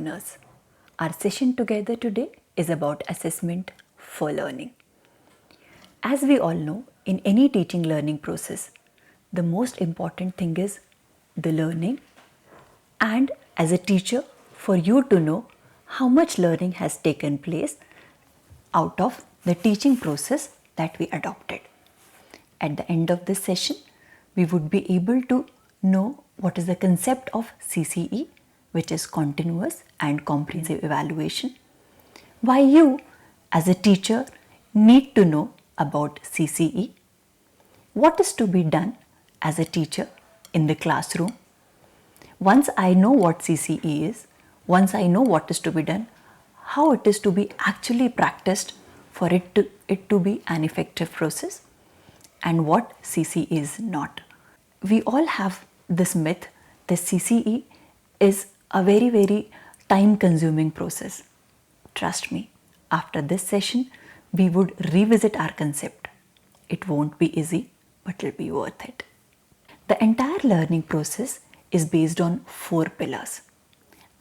learners. Our session together today is about assessment for learning. As we all know, in any teaching learning process, the most important thing is the learning, and as a teacher, for you to know how much learning has taken place out of the teaching process that we adopted. At the end of this session, we would be able to know what is the concept of CCE, which is continuous and comprehensive evaluation, why you as a teacher need to know about CCE, what is to be done as a teacher in the classroom. Once I know what CCE is, once I know what is to be done, how it is to be actually practiced for it to be an effective process, and what CCE is not. We all have this myth that CCE is a very time consuming process. Trust me, after this session, we would revisit our concept. It won't be easy, but it'll be worth it. The entire learning process is based on 4 pillars.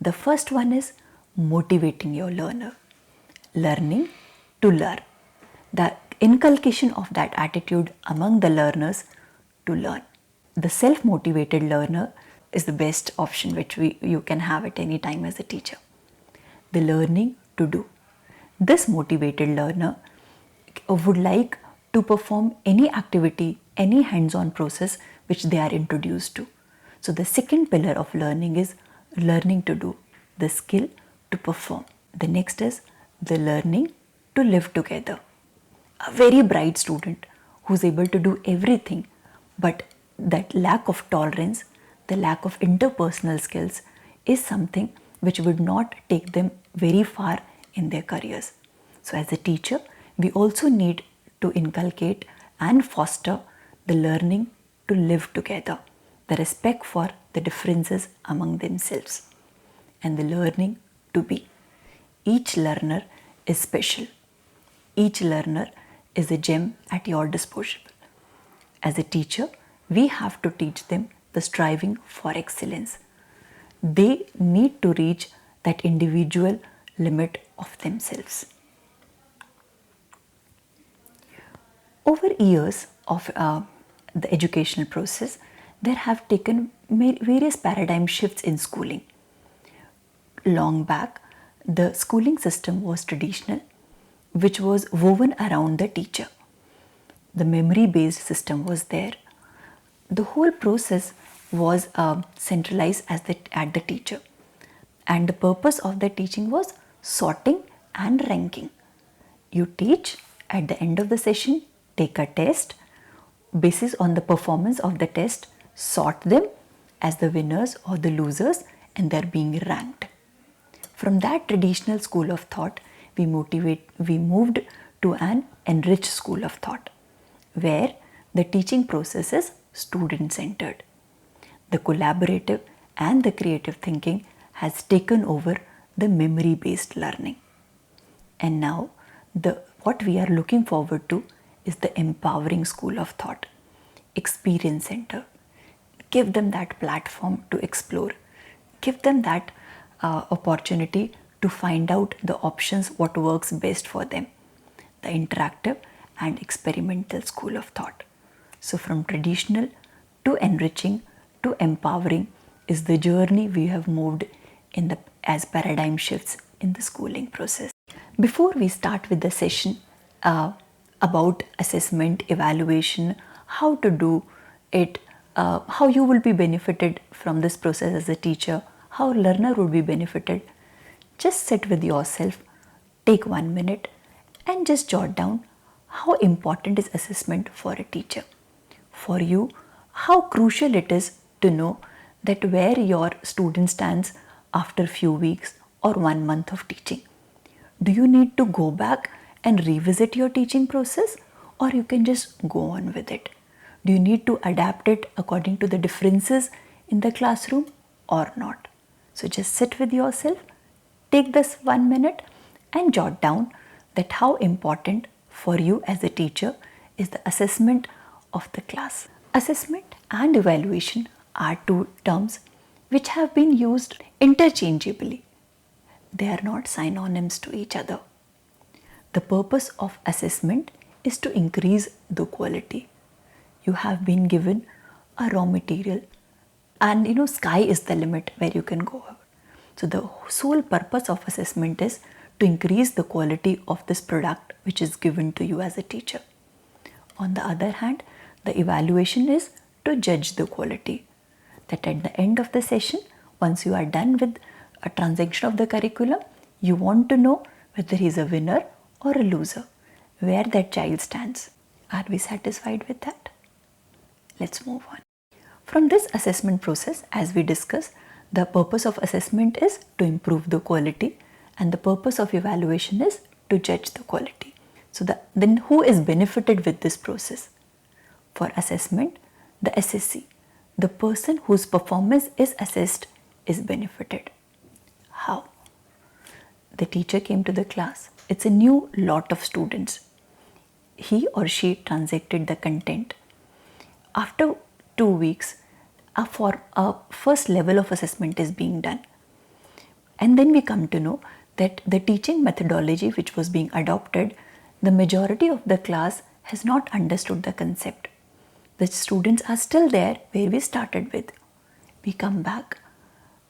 The first one is motivating your learner, learning to learn. The inculcation of that attitude among the learners to learn. The self-motivated learner is the best option which you can have at any time as a teacher. The learning to do. This motivated learner would like to perform any activity, any hands-on process which they are introduced to. So the second pillar of learning is learning to do, the skill to perform. The next is the learning to live together. A very bright student who's able to do everything, but that lack of tolerance, the lack of interpersonal skills is something which would not take them very far in their careers. So as a teacher, we also need to inculcate and foster the learning to live together, the respect for the differences among themselves, and the learning to be. Each learner is special. Each learner is a gem at your disposal. As a teacher, we have to teach them the striving for excellence. They need to reach that individual limit of themselves. Over years of the educational process, there have taken various paradigm shifts in schooling. Long back, the schooling system was traditional, which was woven around the teacher. The memory-based system was there. The whole process was centralized at the teacher. And the purpose of the teaching was sorting and ranking. You teach, at the end of the session, take a test. Basis on the performance of the test, sort them as the winners or the losers, and they're being ranked. From that traditional school of thought, we moved to an enriched school of thought, where the teaching process is student-centered. The collaborative and the creative thinking has taken over the memory-based learning. And now, what we are looking forward to is the empowering school of thought, experience-centered. Give them that platform to explore. Give them that opportunity to find out the options, what works best for them. The interactive and experimental school of thought. So from traditional to enriching to empowering is the journey we have moved as paradigm shifts in the schooling process. Before we start with the session about assessment, evaluation, how to do it, how you will be benefited from this process as a teacher, how learner will be benefited, just sit with yourself, take 1 minute and just jot down how important is assessment for a teacher. For you, how crucial it is to know that where your student stands after few weeks or 1 month of teaching. Do you need to go back and revisit your teaching process, or you can just go on with it? Do you need to adapt it according to the differences in the classroom or not? So just sit with yourself, take this 1 minute and jot down that how important for you as a teacher is the assessment of the class. Assessment and evaluation are two terms which have been used interchangeably. They are not synonyms to each other. The purpose of assessment is to increase the quality. You have been given a raw material, and sky is the limit where you can go. So the sole purpose of assessment is to increase the quality of this product which is given to you as a teacher. On the other hand, the evaluation is to judge the quality. That at the end of the session, once you are done with a transaction of the curriculum, you want to know whether he is a winner or a loser, where that child stands. Are we satisfied with that? Let's move on. From this assessment process, as we discussed, the purpose of assessment is to improve the quality, and the purpose of evaluation is to judge the quality. So then who is benefited with this process? For assessment, the SSC, the person whose performance is assessed, is benefited. How? The teacher came to the class. It's a new lot of students. He or she transacted the content. After 2 weeks, a first level of assessment is being done. And then we come to know that the teaching methodology which was being adopted, the majority of the class has not understood the concept. The students are still there where we started with. We come back,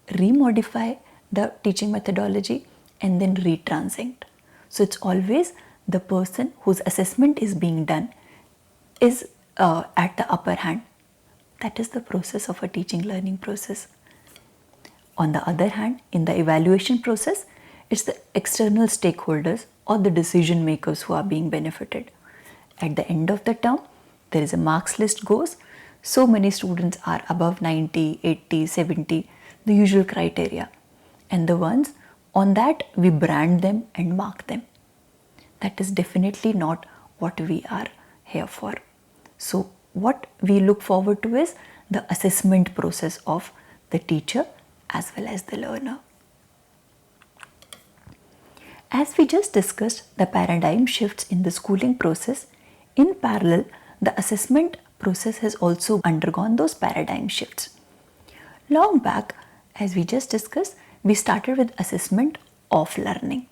remodify the teaching methodology, and then retransact. So it's always the person whose assessment is being done is at the upper hand. That is the process of a teaching learning process. On the other hand, in the evaluation process, it's the external stakeholders or the decision makers who are being benefited. At the end of the term, there is a marks list goes. So many students are above 90, 80, 70, the usual criteria. And the ones on that, we brand them and mark them. That is definitely not what we are here for. So what we look forward to is the assessment process of the teacher as well as the learner. As we just discussed the paradigm shifts in the schooling process, in parallel, the assessment process has also undergone those paradigm shifts. Long back, as we just discussed, we started with assessment of learning.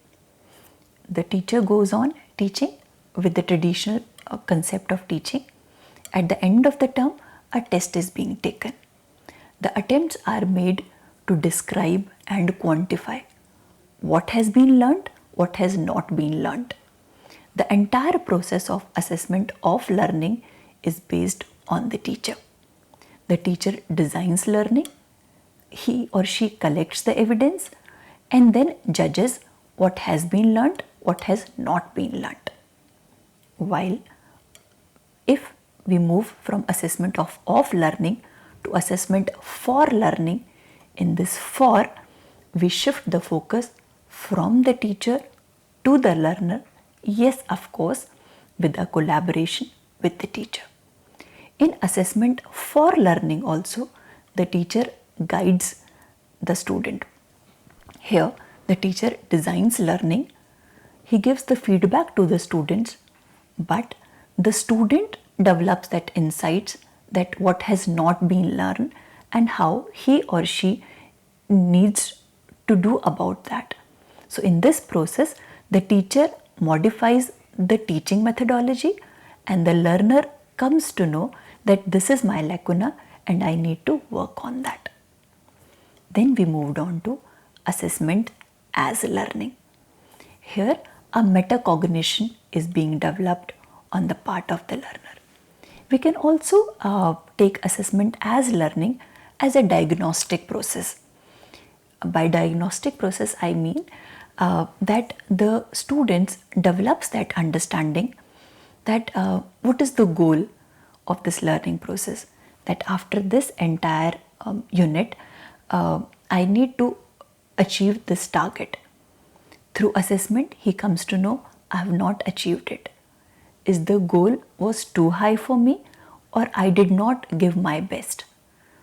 The teacher goes on teaching with the traditional concept of teaching. At the end of the term, a test is being taken. The attempts are made to describe and quantify what has been learnt, what has not been learnt. The entire process of assessment of learning is based on the teacher. The teacher designs learning, he or she collects the evidence, and then judges what has been learnt, what has not been learnt. While if we move from assessment of learning to assessment for learning, in this for, we shift the focus from the teacher to the learner, yes, of course, with a collaboration with the teacher. In assessment for learning also, the teacher guides the student. Here, the teacher designs learning, he gives the feedback to the students, but the student develops that insights that what has not been learned and how he or she needs to do about that. So in this process, the teacher modifies the teaching methodology and the learner comes to know that this is my lacuna and I need to work on that. Then we moved on to assessment as learning. Here, a metacognition is being developed on the part of the learner. We can also take assessment as learning as a diagnostic process. By diagnostic process, I mean that the students develops that understanding that what is the goal of this learning process, that after this entire unit, I need to achieve this target. Through assessment, he comes to know I have not achieved it. Is the goal was too high for me or I did not give my best?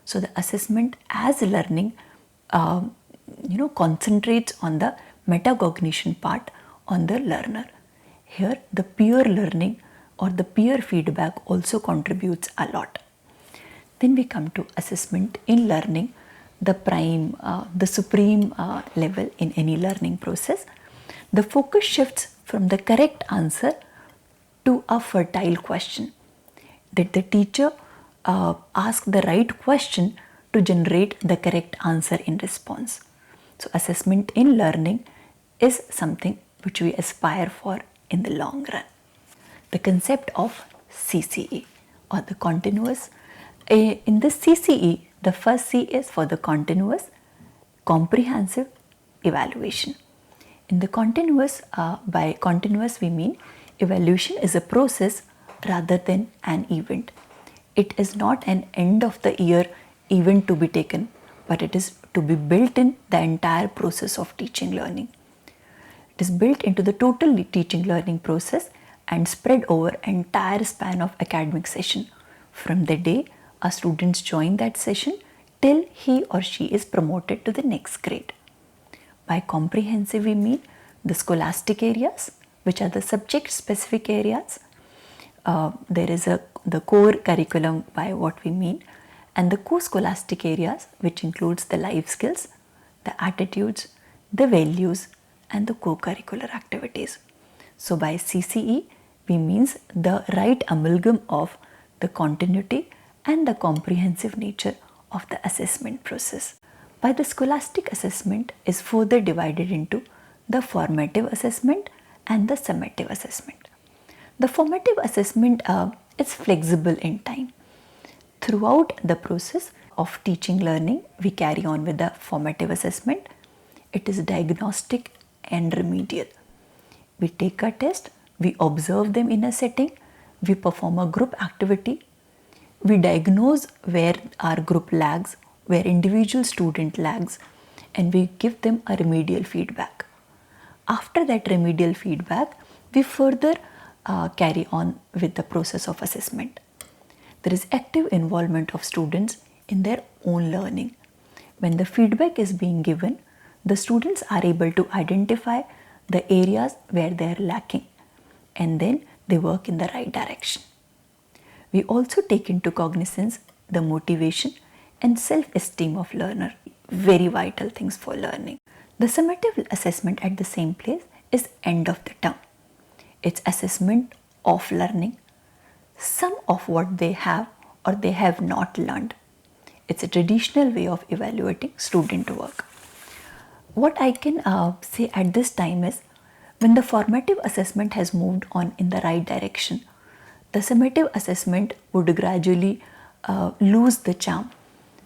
So the assessment as learning concentrates on the metacognition part on the learner. Here the peer learning or the peer feedback also contributes a lot. Then we come to assessment in learning the supreme level in any learning process, the focus shifts from the correct answer to a fertile question. That the teacher ask the right question to generate the correct answer in response. So assessment in learning is something which we aspire for in the long run. The concept of CCE, or the continuous. In the CCE, the first C is for the continuous comprehensive evaluation. In the continuous, by continuous we mean evaluation is a process rather than an event. It is not an end of the year event to be taken, but it is to be built in the entire process of teaching learning. It is built into the total teaching learning process and spread over entire span of academic session, from the day a student join that session till he or she is promoted to the next grade. By comprehensive we mean the scholastic areas, which are the subject specific areas. There is the core curriculum by what we mean, and the co-scholastic areas, which includes the life skills, the attitudes, the values, and the co-curricular activities. So by CCE we means the right amalgam of the continuity and the comprehensive nature of the assessment process. By the scholastic assessment is further divided into the formative assessment and the summative assessment. The formative assessment is flexible in time. Throughout the process of teaching learning, we carry on with the formative assessment. It is diagnostic and remedial. We take a test, we observe them in a setting, we perform a group activity, we diagnose where our group lags, where individual student lags, and we give them a remedial feedback. After that remedial feedback, we further carry on with the process of assessment. There is active involvement of students in their own learning. When the feedback is being given, the students are able to identify the areas where they are lacking, and then they work in the right direction. We also take into cognizance the motivation and self-esteem of learner, very vital things for learning. The summative assessment at the same place is end of the term. It's assessment of learning, some of what they have or they have not learned. It's a traditional way of evaluating student work. What I can say at this time is, when the formative assessment has moved on in the right direction, the summative assessment would gradually lose the charm,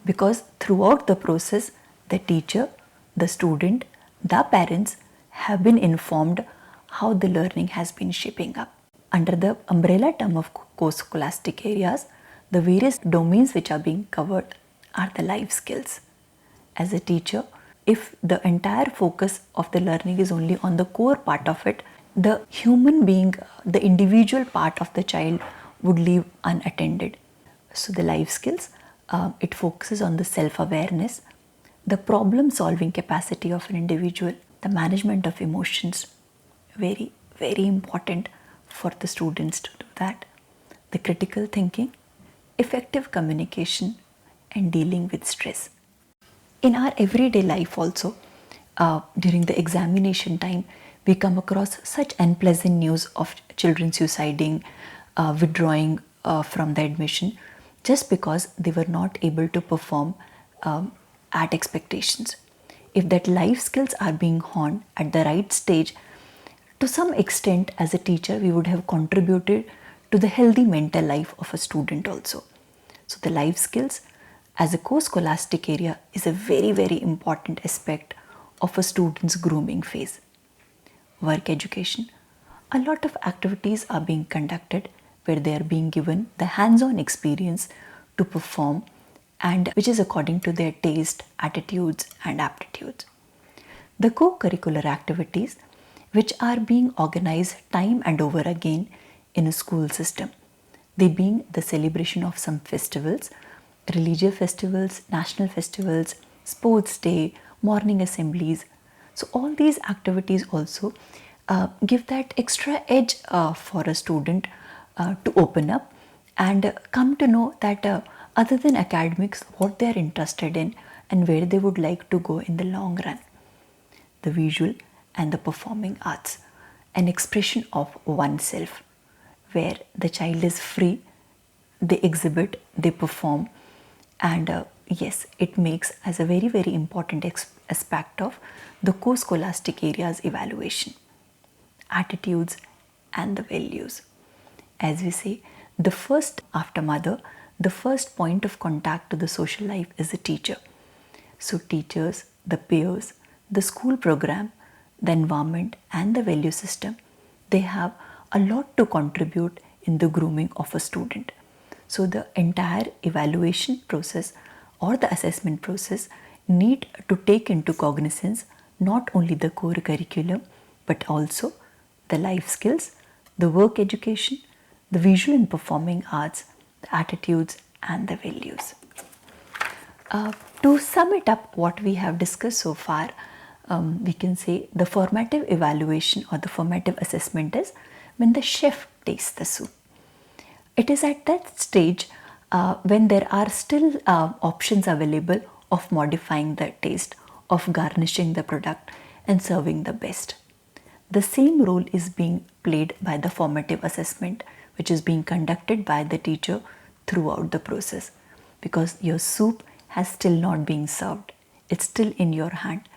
because throughout the process, the teacher, the student, the parents have been informed how the learning has been shaping up. Under the umbrella term of co-scholastic areas, the various domains which are being covered are the life skills. As a teacher, if the entire focus of the learning is only on the core part of it, the human being, the individual part of the child would leave unattended. So the life skills, it focuses on the self-awareness, the problem-solving capacity of an individual, the management of emotions, very, very important for the students to do that, the critical thinking, effective communication, and dealing with stress. In our everyday life also, during the examination time, we come across such unpleasant news of children suiciding, withdrawing from the admission, just because they were not able to perform at expectations. If that life skills are being honed at the right stage, to some extent as a teacher we would have contributed to the healthy mental life of a student also. So the life skills as a co-scholastic area is a very, very important aspect of a student's grooming phase. Work education. A lot of activities are being conducted where they are being given the hands-on experience to perform, and which is according to their taste, attitudes, and aptitudes. The co-curricular activities, which are being organized time and over again in a school system, they being the celebration of some festivals, religious festivals, national festivals, sports day, morning assemblies. So all these activities also give that extra edge for a student to open up and come to know that other than academics, what they are interested in and where they would like to go in the long run. The visual and the performing arts, an expression of oneself, where the child is free, they exhibit, they perform, and yes, it makes as a very, very important aspect of the co-scholastic area's evaluation. Attitudes and the values. As we say, the first after mother, the first point of contact to the social life is a teacher. So teachers, the peers, the school program, the environment and the value system, they have a lot to contribute in the grooming of a student. So the entire evaluation process or the assessment process need to take into cognizance not only the core curriculum but also the life skills, the work education, the visual and performing arts, the attitudes and the values. To sum it up what we have discussed so far, we can say the formative evaluation or the formative assessment is when the chef tastes the soup. It is at that stage when there are still options available of modifying the taste, of garnishing the product and serving the best. The same role is being played by the formative assessment, which is being conducted by the teacher throughout the process, because your soup has still not been served. It's still in your hand.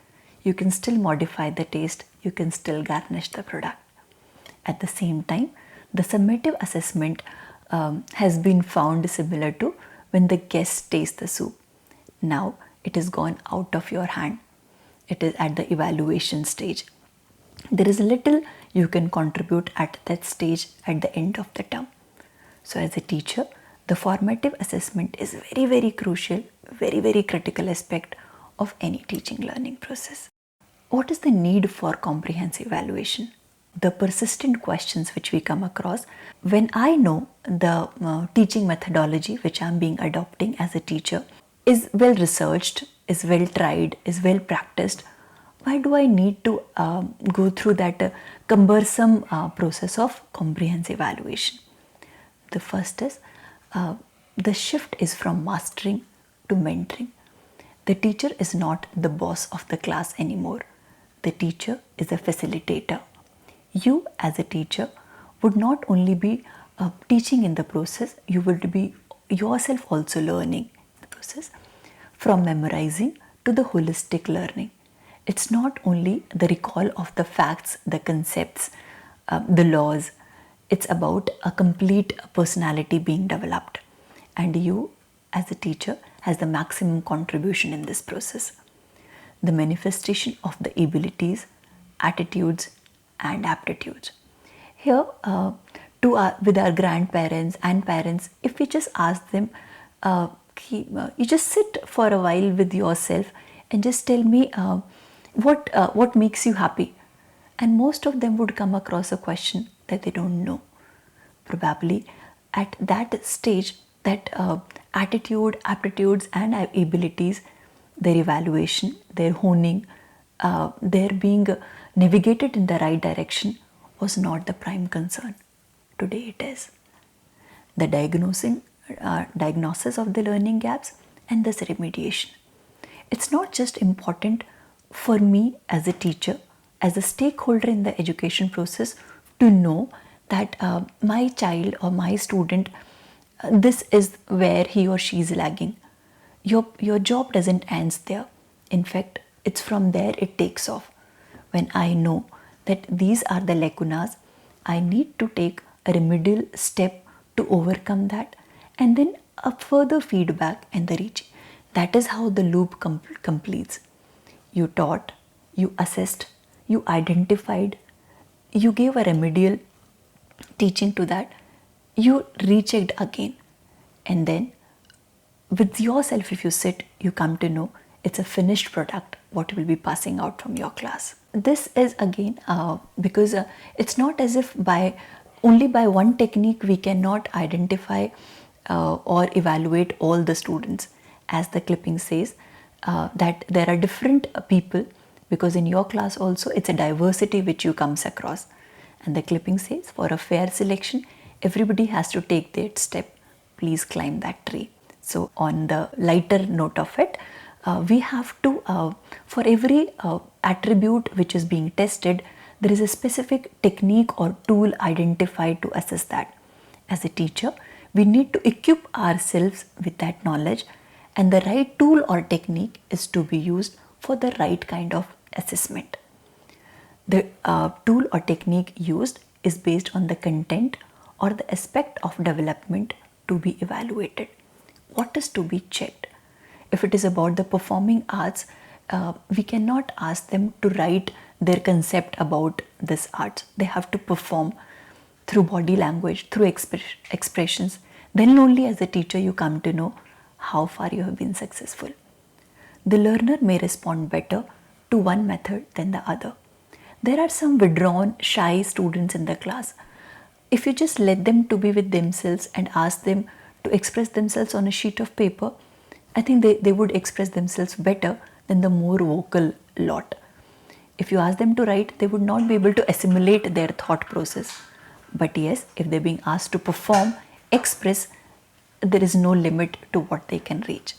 You can still modify the taste, you can still garnish the product. At the same time, the summative assessment has been found similar to when the guest tastes the soup. Now it is gone out of your hand. It is at the evaluation stage. There is little you can contribute at that stage at the end of the term. So as a teacher, the formative assessment is very, very crucial, very, very critical aspect of any teaching learning process. What is the need for comprehensive evaluation? The persistent questions which we come across when I know the teaching methodology which I am being adopting as a teacher is well researched, is well tried, is well practiced. Why do I need to go through that cumbersome process of comprehensive evaluation? The first is the shift is from mastering to mentoring. The teacher is not the boss of the class anymore. The teacher is a facilitator. You as a teacher would not only be teaching in the process, you would be yourself also learning the process, from memorizing to the holistic learning. It's not only the recall of the facts, the concepts, the laws. It's about a complete personality being developed. And you as a teacher has the maximum contribution in this process. The manifestation of the abilities, attitudes and aptitudes. Here with our grandparents and parents, if we just ask them, you just sit for a while with yourself and just tell me what makes you happy, and most of them would come across a question that they don't know. Probably at that stage, that attitude, aptitudes and abilities, their evaluation, their honing, their being navigated in the right direction was not the prime concern. Today it is. The diagnosis of the learning gaps and this remediation. It's not just important for me as a teacher, as a stakeholder in the education process, to know that my child or my student, this is where he or she is lagging. Your job doesn't end there. In fact, it's from there it takes off. When I know that these are the lacunas, I need to take a remedial step to overcome that, and then a further feedback and the reaching. That is how the loop completes. You taught, you assessed, you identified, you gave a remedial teaching to that, you rechecked again, and then with yourself, if you sit, you come to know it's a finished product what will be passing out from your class. This is again because it's not as if only by one technique we cannot identify or evaluate all the students. As the clipping says, that there are different people, because in your class also it's a diversity which you comes across. And the clipping says, for a fair selection, everybody has to take their step. Please climb that tree. So on the lighter note of it, We have to, for every attribute which is being tested, there is a specific technique or tool identified to assess that. As a teacher, we need to equip ourselves with that knowledge, and the right tool or technique is to be used for the right kind of assessment. The tool or technique used is based on the content or the aspect of development to be evaluated. What is to be checked? If it is about the performing arts, we cannot ask them to write their concept about this art. They have to perform through body language, through expressions. Then only as a teacher you come to know how far you have been successful. The learner may respond better to one method than the other. There are some withdrawn, shy students in the class. If you just let them to be with themselves and ask them to express themselves on a sheet of paper, I think they would express themselves better than the more vocal lot. If you ask them to write, they would not be able to assimilate their thought process. But yes, if they're being asked to perform, express, there is no limit to what they can reach.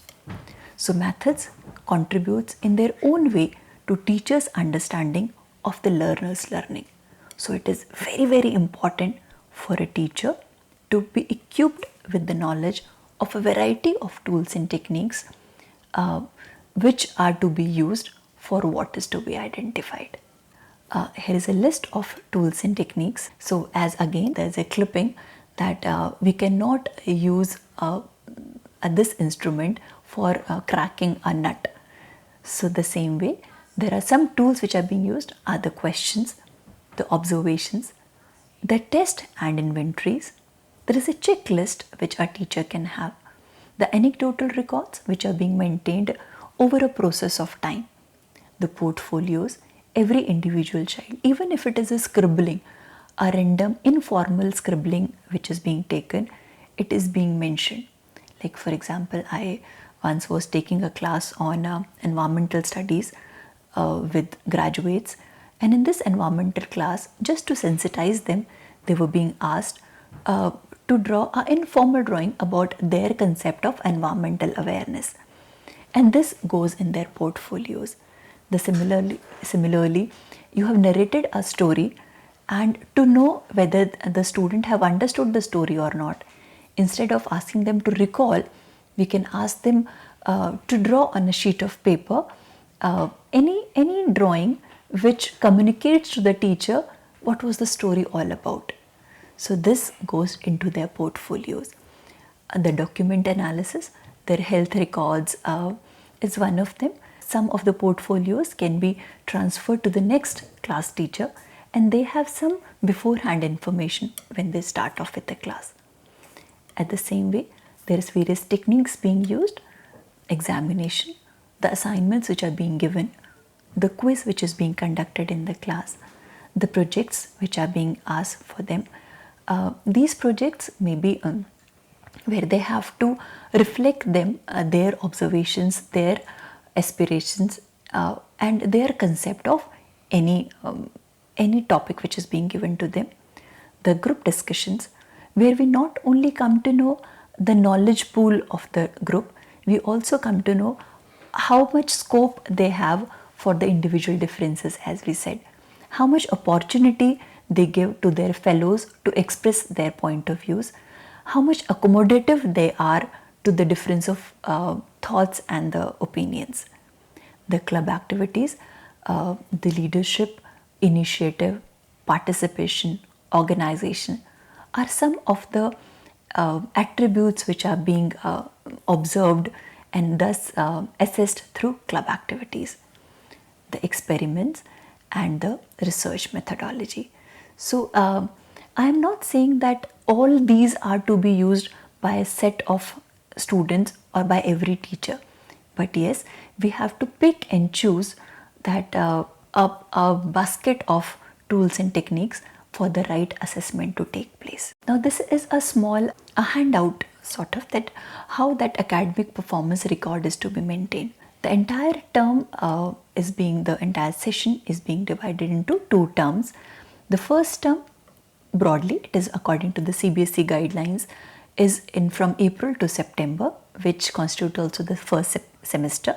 So methods contributes in their own way to teachers' understanding of the learner's learning. So it is very, very important for a teacher to be equipped with the knowledge of a variety of tools and techniques which are to be used for what is to be identified. Here is a list of tools and techniques. So as again there is a clipping that we cannot use this instrument for cracking a nut. So the same way, there are some tools which are being used are the questions, the observations, the test and inventories. There is a checklist which a teacher can have, the anecdotal records which are being maintained over a process of time, the portfolios, every individual child, even if it is a scribbling, a random informal scribbling which is being taken, it is being mentioned. Like for example, I once was taking a class on environmental studies with graduates, and in this environmental class, just to sensitize them, they were being asked to draw an informal drawing about their concept of environmental awareness, and this goes in their portfolios. Similarly, you have narrated a story, and to know whether the student have understood the story or not, instead of asking them to recall, we can ask them to draw on a sheet of paper any drawing which communicates to the teacher what was the story all about. So this goes into their portfolios. The document analysis, their health records is one of them. Some of the portfolios can be transferred to the next class teacher, and they have some beforehand information when they start off with the class. At the same way, there is various techniques being used, examination, the assignments which are being given, the quiz which is being conducted in the class, the projects which are being asked for them. These projects may be where they have to reflect them, their observations, their aspirations, and their concept of any topic which is being given to them. The group discussions, where we not only come to know the knowledge pool of the group, we also come to know how much scope they have for the individual differences, as we said, how much opportunity they give to their fellows to express their point of views, how much accommodative they are to the difference of thoughts and the opinions. The club activities, the leadership, initiative, participation, organization are some of the attributes which are being observed and thus assessed through club activities. The experiments and the research methodology. So I am not saying that all these are to be used by a set of students or by every teacher, but yes, we have to pick and choose that a basket of tools and techniques for the right assessment to take place. Now this is a handout sort of that how that academic performance record is to be maintained. The entire term the entire session is being divided into two terms. The first term, broadly, it is according to the CBSE guidelines, is in from April to September, which constitutes also the first semester.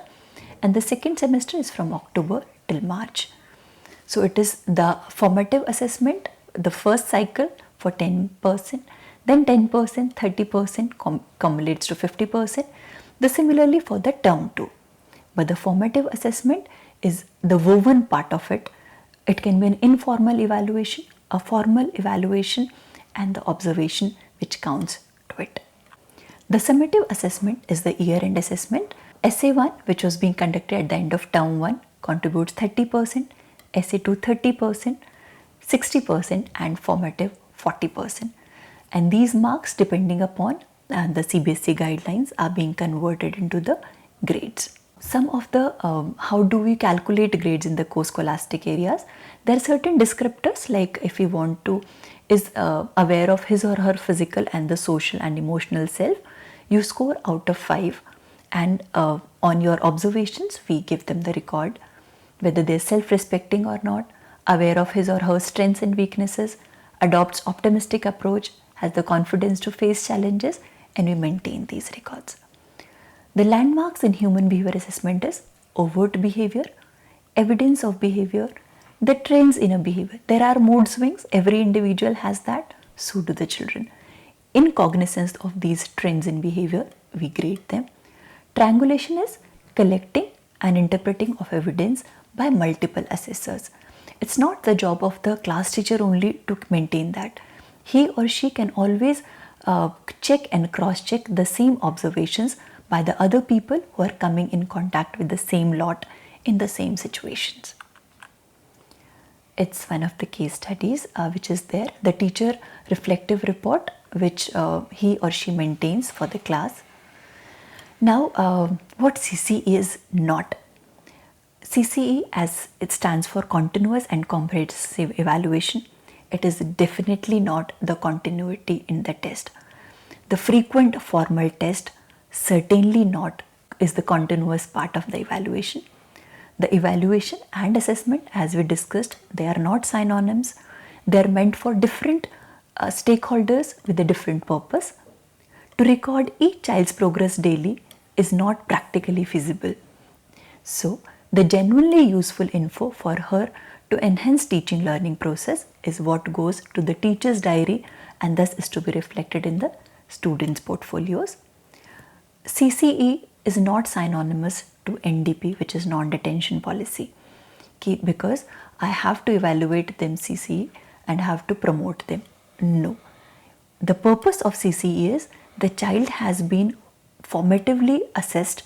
and the second semester is from October till March. So it is the formative assessment, the first cycle for 10%, then 10%, 30% cumulates to 50%. The similarly for the term 2. But the formative assessment is the woven part of it. It can be an informal evaluation, a formal evaluation, and the observation which counts to it. The summative assessment is the year-end assessment. Essay 1, which was being conducted at the end of term 1, contributes 30%, Essay 2 30%, 60%, and formative 40%. And these marks, depending upon the CBSE guidelines, are being converted into the grades. Some of the how do we calculate grades in the co-scholastic areas? There are certain descriptors, like if we want to is aware of his or her physical and the social and emotional self, you score out of 5, and on your observations we give them the record, whether they are self-respecting or not, aware of his or her strengths and weaknesses, adopts optimistic approach, has the confidence to face challenges, and we maintain these records. The landmarks in human behavior assessment is overt behavior, evidence of behavior, the trends in a behavior. There are mood swings, every individual has that, so do the children. In cognizance of these trends in behavior, we grade them. Triangulation is collecting and interpreting of evidence by multiple assessors. It's not the job of the class teacher only to maintain that. He or she can always check and cross-check the same observations by the other people who are coming in contact with the same lot in the same situations. It's one of the case studies which is there, the teacher reflective report which he or she maintains for the class. Now what CCE is not. CCE, as it stands for continuous and comprehensive evaluation, it is definitely not the continuity in the test. The frequent formal test certainly not is the continuous part of the evaluation. The evaluation and assessment, as we discussed, they are not synonyms. They are meant for different stakeholders with a different purpose. To record each child's progress daily is not practically feasible. So, the genuinely useful info for her to enhance teaching learning process is what goes to the teacher's diary and thus is to be reflected in the students' portfolios. CCE is not synonymous to NDP, which is non-detention policy, because I have to evaluate them CCE and have to promote them. No. The purpose of CCE is the child has been formatively assessed,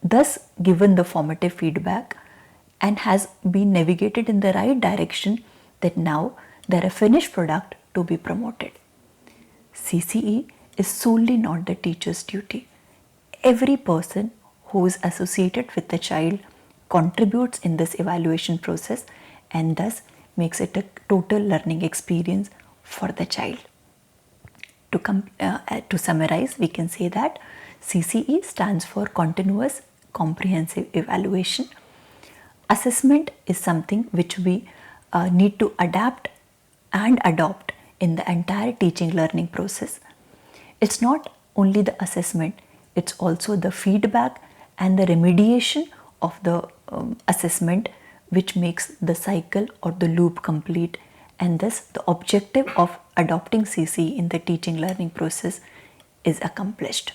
thus given the formative feedback, and has been navigated in the right direction, that now they are a finished product to be promoted. CCE is solely not the teacher's duty. Every person who is associated with the child contributes in this evaluation process and thus makes it a total learning experience for the child. To summarize, we can say that CCE stands for continuous comprehensive evaluation. Assessment is something which we need to adapt and adopt in the entire teaching learning process. It's not only the assessment, it's also the feedback and the remediation of the assessment which makes the cycle or the loop complete, and thus the objective of adopting CCE in the teaching learning process is accomplished.